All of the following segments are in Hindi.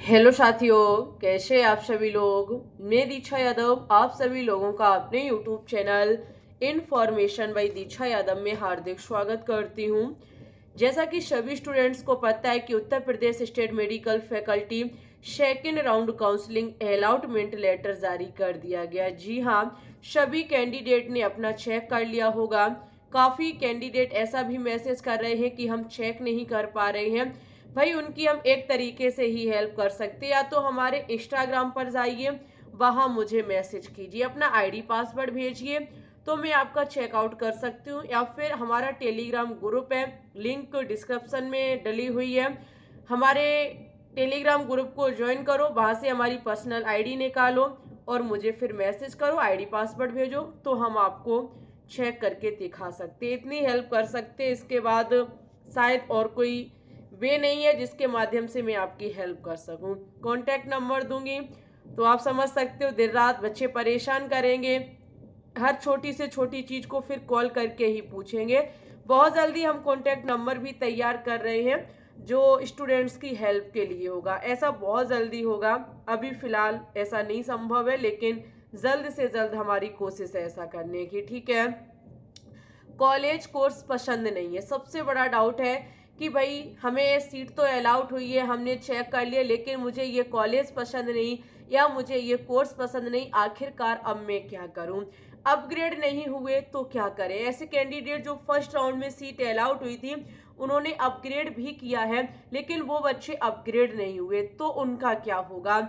हेलो साथियों, कैसे आप सभी लोग। मैं दीक्षा यादव आप सभी लोगों का अपने यूट्यूब चैनल इन्फॉर्मेशन बाय दीक्षा यादव में हार्दिक स्वागत करती हूं। जैसा कि सभी स्टूडेंट्स को पता है कि Uttar Pradesh state medical faculty second round counselling allotment letter जारी कर दिया गया। जी हाँ, सभी कैंडिडेट ने अपना चेक कर लिया होगा। काफ़ी कैंडिडेट ऐसा भी मैसेज कर रहे हैं कि हम चेक नहीं कर पा रहे हैं। भाई, उनकी हम एक तरीके से ही हेल्प कर सकते हैं। या तो हमारे इंस्टाग्राम पर जाइए, वहाँ मुझे मैसेज कीजिए, अपना आईडी पासवर्ड भेजिए तो मैं आपका चेकआउट कर सकती हूँ। या फिर हमारा टेलीग्राम ग्रुप है, लिंक डिस्क्रिप्शन में डली हुई है। हमारे टेलीग्राम ग्रुप को ज्वाइन करो, वहाँ से हमारी पर्सनल आईडी निकालो और मुझे फिर मैसेज करो, आईडी पासवर्ड भेजो, तो हम आपको चेक करके दिखा सकते हैं। इतनी हेल्प कर सकते हैं। इसके बाद शायद और कोई वे नहीं है जिसके माध्यम से मैं आपकी हेल्प कर सकूं। कॉन्टैक्ट नंबर दूंगी तो आप समझ सकते हो, दिन रात बच्चे परेशान करेंगे, हर छोटी से छोटी चीज़ को फिर कॉल करके ही पूछेंगे। बहुत जल्दी हम कॉन्टैक्ट नंबर भी तैयार कर रहे हैं जो स्टूडेंट्स की हेल्प के लिए होगा। ऐसा बहुत जल्दी होगा, अभी फ़िलहाल ऐसा नहीं संभव है, लेकिन जल्द से जल्द हमारी कोशिश है ऐसा करने की। ठीक है। कॉलेज कोर्स पसंद नहीं है, सबसे बड़ा डाउट है कि भाई हमें सीट तो अलाउड हुई है, हमने चेक कर लिया, लेकिन मुझे ये कॉलेज पसंद नहीं या मुझे ये कोर्स पसंद नहीं, आखिरकार अब मैं क्या करूं। अपग्रेड नहीं हुए तो क्या करें। ऐसे कैंडिडेट जो फर्स्ट राउंड में सीट अलाउड हुई थी, उन्होंने अपग्रेड भी किया है, लेकिन वो बच्चे अपग्रेड नहीं हुए, तो उनका क्या होगा।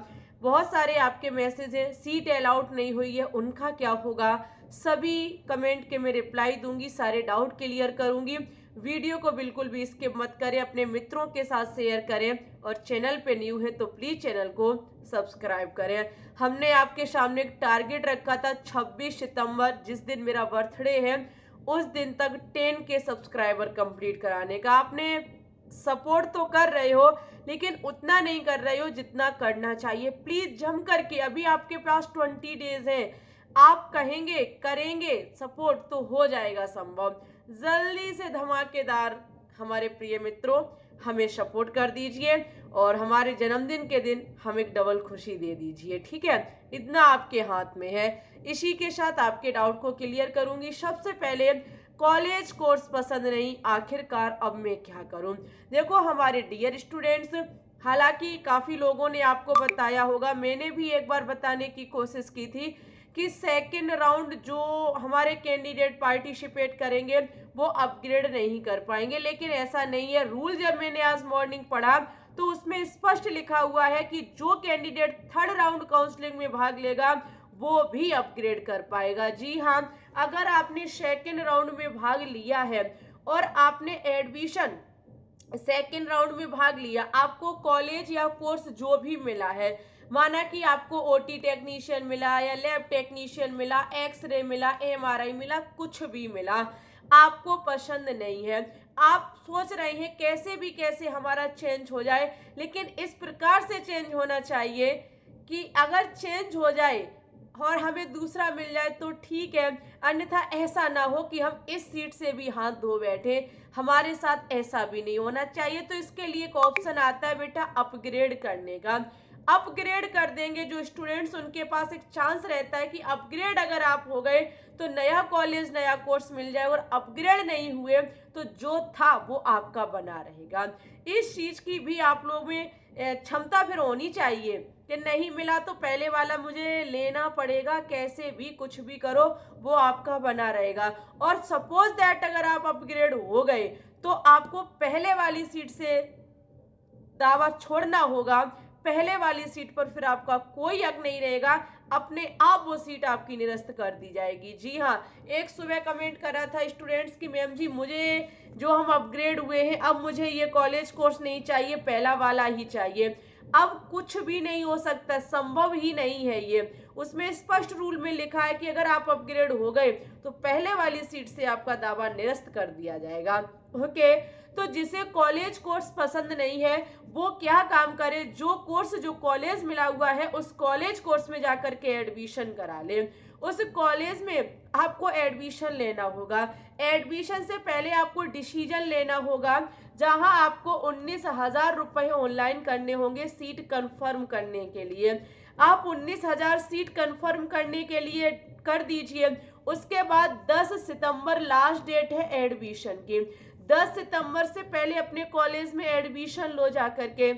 बहुत सारे आपके मैसेज हैं, सीट अलाउड नहीं हुई है, उनका क्या होगा। सभी कमेंट के मैं रिप्लाई दूंगी, सारे डाउट क्लियर करूंगी। वीडियो को बिल्कुल भी स्किप मत करें, अपने मित्रों के साथ शेयर करें और चैनल पे न्यू है तो प्लीज चैनल को सब्सक्राइब करें। हमने आपके सामने एक टारगेट रखा था 26 सितंबर, जिस दिन मेरा बर्थडे है, उस दिन तक 10 के सब्सक्राइबर कंप्लीट कराने का। आपने सपोर्ट तो कर रहे हो, लेकिन उतना नहीं कर रहे हो जितना करना चाहिए। प्लीज जम करके, अभी आपके पास 20 डेज है, आप कहेंगे करेंगे सपोर्ट तो हो जाएगा संभव। जल्दी से धमाकेदार हमारे प्रिय मित्रों हमें सपोर्ट कर दीजिए और हमारे जन्मदिन के दिन हम एक डबल खुशी दे दीजिए। ठीक है, इतना आपके हाथ में है। इसी के साथ आपके डाउट को क्लियर करूंगी। सबसे पहले, कॉलेज कोर्स पसंद नहीं, आखिरकार अब मैं क्या करूं। देखो हमारे डियर स्टूडेंट्स, हालांकि काफ़ी लोगों ने आपको बताया होगा, मैंने भी एक बार बताने की कोशिश की थी कि सेकंड राउंड जो हमारे कैंडिडेट पार्टिसिपेट करेंगे वो अपग्रेड नहीं कर पाएंगे, लेकिन ऐसा नहीं है। रूल जब मैंने आज मॉर्निंग पढ़ा तो उसमें स्पष्ट लिखा हुआ है कि जो कैंडिडेट थर्ड राउंड काउंसलिंग में भाग लेगा वो भी अपग्रेड कर पाएगा। जी हाँ, अगर आपने सेकेंड राउंड में भाग लिया है और आपने एडमिशन सेकेंड राउंड में भाग लिया, आपको कॉलेज या कोर्स जो भी मिला है, माना कि आपको ओटी टेक्नीशियन मिला या लैब टेक्नीशियन मिला, एक्सरे मिला, एमआरआई मिला, कुछ भी मिला, आपको पसंद नहीं है, आप सोच रहे हैं कैसे भी कैसे हमारा चेंज हो जाए, लेकिन इस प्रकार से चेंज होना चाहिए कि अगर चेंज हो जाए और हमें दूसरा मिल जाए तो ठीक है, अन्यथा ऐसा ना हो कि हम इस सीट से भी हाथ धो बैठे। हमारे साथ ऐसा भी नहीं होना चाहिए। तो इसके लिए एक ऑप्शन आता है बेटा अपग्रेड करने का। अपग्रेड कर देंगे जो स्टूडेंट्स, उनके पास एक चांस रहता है कि अपग्रेड अगर आप हो गए तो नया कॉलेज नया कोर्स मिल जाए, और अपग्रेड नहीं हुए तो जो था वो आपका बना रहेगा। इस चीज की भी आप लोगों में क्षमता फिर होनी चाहिए कि नहीं मिला तो पहले वाला मुझे लेना पड़ेगा, कैसे भी कुछ भी करो वो आपका बना रहेगा। और सपोज दैट अगर आप अपग्रेड हो गए तो आपको पहले वाली सीट से दावा छोड़ना होगा। पहले वाली सीट पर फिर आपका कोई हक नहीं रहेगा, अपने आप वो सीट आपकी निरस्त कर दी जाएगी। जी हाँ, एक सुबह कमेंट करा था स्टूडेंट्स की, मैम जी मुझे जो हम अपग्रेड हुए हैं अब मुझे ये कॉलेज कोर्स नहीं चाहिए, पहला वाला ही चाहिए। अब कुछ भी नहीं हो सकता, संभव ही नहीं है ये। उसमें स्पष्ट रूल में लिखा है कि अगर आप अपग्रेड हो गए तो पहले वाली सीट से आपका दावा निरस्त कर दिया जाएगा। ओके, तो जिसे कॉलेज कोर्स पसंद नहीं है वो क्या काम करे, जो कोर्स जो कॉलेज मिला हुआ है उस कॉलेज कोर्स में जाकर के एडमिशन करा ले। उस कॉलेज में आपको एडमिशन लेना होगा। एडमिशन से पहले आपको डिसीजन लेना होगा। जहां आपको 19,000 रुपए ऑनलाइन करने होंगे सीट कंफर्म करने के लिए। आप 19,000 सीट कंफर्म करने के लिए कर दीजिए। उसके बाद 10 सितंबर लास्ट डेट है एडमिशन की। 10 सितंबर से पहले अपने कॉलेज में एडमिशन लो जा करके।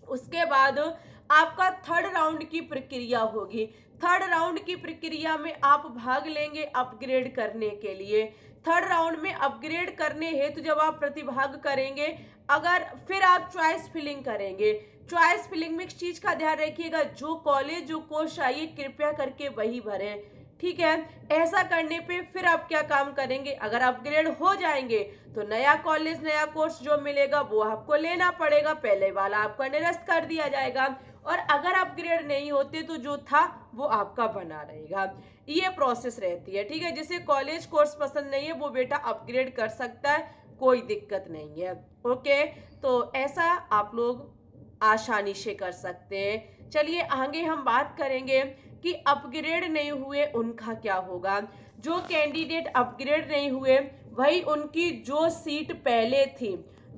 उसके बाद आपका थर्ड राउंड की प्रक्रिया होगी। थर्ड राउंड की प्रक्रिया में आप भाग लेंगे अपग्रेड करने के लिए। थर्ड राउंड में अपग्रेड करने हेतु जब आप प्रतिभाग करेंगे, अगर फिर आप चॉइस फिलिंग करेंगे। चॉइस फिलिंग में एक चीज का ध्यान रखिएगा, जो कॉलेज जो कोर्स चाहिए कृपया करके वही भरें, ठीक है। ऐसा करने पे फिर आप क्या काम करेंगे, अगर अपग्रेड हो जाएंगे तो नया कॉलेज नया कोर्स जो मिलेगा वो आपको लेना पड़ेगा, पहले वाला आपका निरस्त कर दिया जाएगा। और अगर अपग्रेड नहीं होते तो जो था वो आपका बना रहेगा। ये प्रोसेस रहती है, ठीक है। जिसे कॉलेज कोर्स पसंद नहीं है वो बेटा अपग्रेड कर सकता है, कोई दिक्कत नहीं है। ओके, तो ऐसा आप लोग आसानी से कर सकते हैं। चलिए आगे हम बात करेंगे कि अपग्रेड नहीं हुए उनका क्या होगा। जो कैंडिडेट अपग्रेड नहीं हुए वही उनकी जो सीट पहले थी,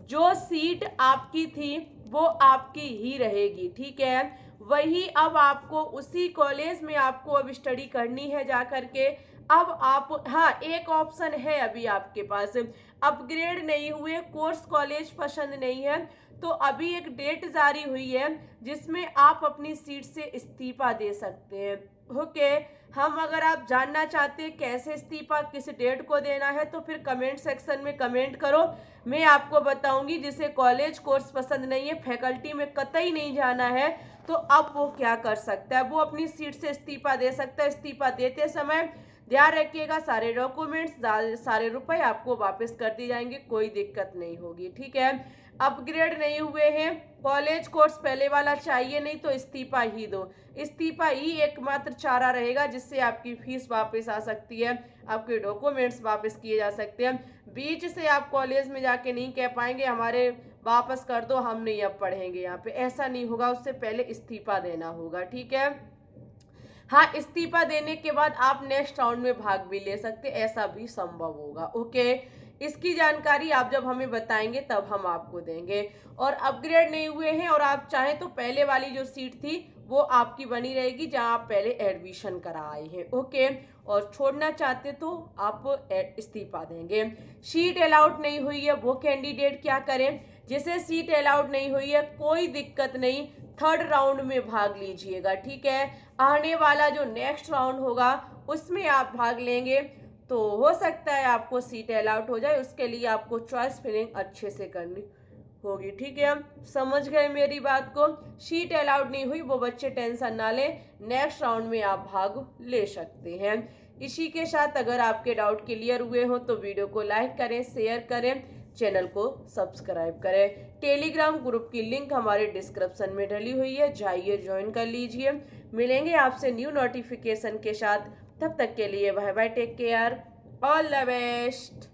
जो सीट आपकी थी वो आपकी ही रहेगी, ठीक है। वही अब आपको उसी कॉलेज में आपको अब स्टडी करनी है जा करके। अब आप, हाँ एक ऑप्शन है अभी आपके पास, अपग्रेड नहीं हुए कोर्स कॉलेज पसंद नहीं है तो अभी एक डेट जारी हुई है जिसमें आप अपनी सीट से इस्तीफा दे सकते हैं। ओके, हम अगर आप जानना चाहते हैं कैसे इस्तीफा किस डेट को देना है तो फिर कमेंट सेक्शन में कमेंट करो, मैं आपको बताऊंगी। जिसे कॉलेज कोर्स पसंद नहीं है, फैकल्टी में कतई नहीं जाना है, तो अब वो क्या कर सकता है, वो अपनी सीट से इस्तीफा दे सकता है। इस्तीफा देते समय ध्यान रखिएगा सारे डॉक्यूमेंट्स सारे रुपए आपको वापस कर दिए जाएंगे, कोई दिक्कत नहीं होगी, ठीक है। अपग्रेड नहीं हुए हैं, कॉलेज कोर्स पहले वाला चाहिए नहीं तो इस्तीफा ही दो। इस्तीफा ही एकमात्र चारा रहेगा जिससे आपकी फीस वापस आ सकती है, आपके डॉक्यूमेंट्स वापस किए जा सकते हैं। बीच से आप कॉलेज में जाके नहीं कह पाएंगे हमारे वापस कर दो, हम नहीं अब पढ़ेंगे यहाँ पे, ऐसा नहीं होगा। उससे पहले इस्तीफा देना होगा, ठीक है। हाँ, इस्तीफा देने के बाद आप नेक्स्ट राउंड में भाग भी ले सकते, ऐसा भी संभव होगा। ओके, इसकी जानकारी आप जब हमें बताएंगे तब हम आपको देंगे। और अपग्रेड नहीं हुए हैं और आप चाहें तो पहले वाली जो सीट थी वो आपकी बनी रहेगी जहां आप पहले एडमिशन करा आए हैं। ओके, और छोड़ना चाहते तो आप इस्तीफा देंगे। सीट अलाउड नहीं हुई है वो कैंडिडेट क्या करें, जिसे सीट अलाउड नहीं हुई है कोई दिक्कत नहीं, थर्ड राउंड में भाग लीजिएगा, ठीक है। आने वाला जो नेक्स्ट राउंड होगा उसमें आप भाग लेंगे तो हो सकता है आपको सीट अलाउट हो जाए। उसके लिए आपको चॉइस फिलिंग अच्छे से करनी होगी, ठीक है। समझ गए मेरी बात को। सीट अलाउड नहीं हुई वो बच्चे टेंशन ना लें, नेक्स्ट राउंड में आप भाग ले सकते हैं। इसी के साथ अगर आपके डाउट क्लियर हुए हो तो वीडियो को लाइक करें, शेयर करें, चैनल को सब्सक्राइब करें। टेलीग्राम ग्रुप की लिंक हमारे डिस्क्रिप्शन में डली हुई है, जाइए ज्वाइन कर लीजिए। मिलेंगे आपसे न्यू नोटिफिकेशन के साथ, तब तक के लिए bye bye, take care, all the best.